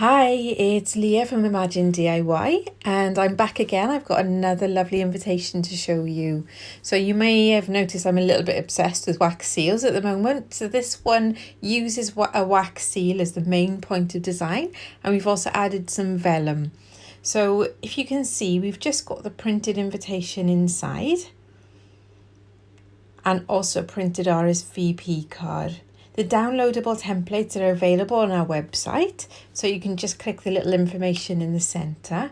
Hi, it's Leah from Imagine DIY and I'm back again. I've got another lovely invitation to show you. So you may have noticed I'm a little bit obsessed with wax seals at the moment. So this one uses a wax seal as the main point of design, and we've also added some vellum. So if you can see, we've just got the printed invitation inside and also a printed RSVP card. The downloadable templates are available on our website, so you can just click the little information in the centre.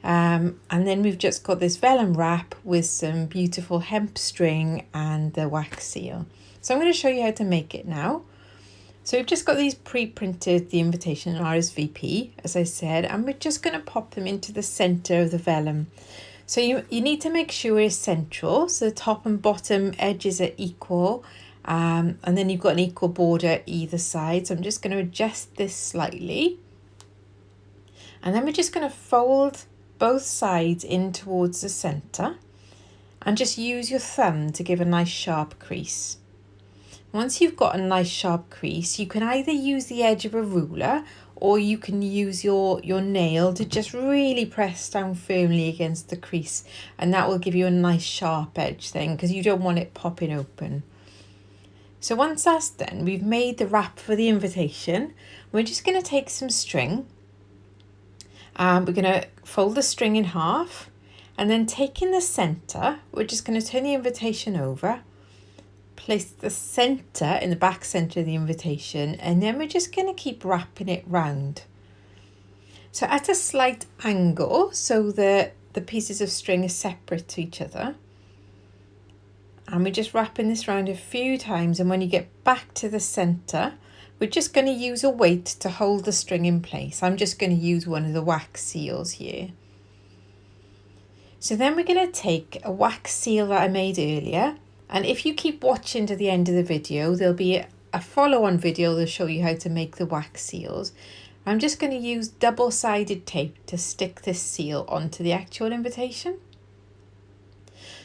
And then we've just got this vellum wrap with some beautiful hemp string and the wax seal. So I'm going to show you how to make it now. So we've just got these pre-printed, the invitation and RSVP, as I said, and we're just going to pop them into the centre of the vellum. So you need to make sure it's central, so the top and bottom edges are equal. And then you've got an equal border either side. So I'm just going to adjust this slightly. And then we're just going to fold both sides in towards the centre and just use your thumb to give a nice sharp crease. Once you've got a nice sharp crease, you can either use the edge of a ruler or you can use your nail to just really press down firmly against the crease, and that will give you a nice sharp edge then, because you don't want it popping open. So once that's done, we've made the wrap for the invitation. We're just going to take some string. We're going to fold the string in half, and then taking the centre, we're just going to turn the invitation over, place the centre in the back centre of the invitation, and then we're just going to keep wrapping it round. So at a slight angle, so that the pieces of string are separate to each other. And we're just wrapping this round a few times, and when you get back to the centre, we're just going to use a weight to hold the string in place. I'm just going to use one of the wax seals here. So then we're going to take a wax seal that I made earlier, and if you keep watching to the end of the video, there'll be a follow-on video that'll show you how to make the wax seals. I'm just going to use double-sided tape to stick this seal onto the actual invitation.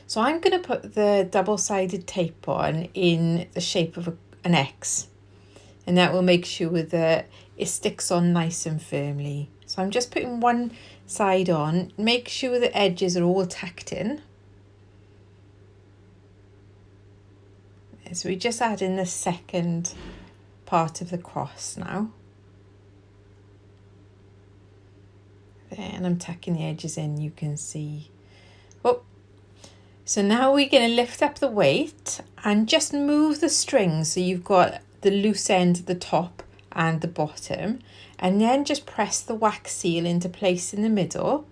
So I'm going to put the double-sided tape on in the shape of an X, and that will make sure that it sticks on nice and firmly. So I'm just putting one side on, make sure the edges are all tucked in. So we just add in the second part of the cross now. There, and I'm tucking the edges in, you can see. Oh. So now we're going to lift up the weight and just move the string so you've got the loose end at the top and the bottom, and then just press the wax seal into place in the middle.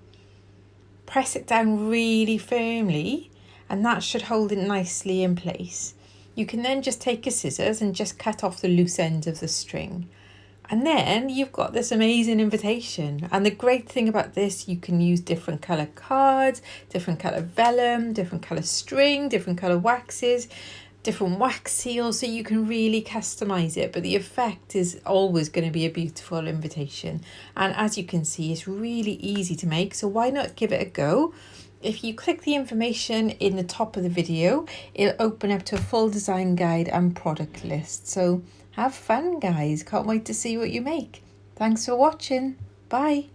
Press it down really firmly, and that should hold it nicely in place. You can then just take a scissors and just cut off the loose end of the string. And then you've got this amazing invitation. And the great thing about this, you can use different colour cards, different colour vellum, different colour string, different colour waxes, different wax seals, so you can really customise it. But the effect is always going to be a beautiful invitation. And as you can see, it's really easy to make, so why not give it a go? If you click the information in the top of the video, it'll open up to a full design guide and product list. So have fun, guys. Can't wait to see what you make. Thanks for watching. Bye.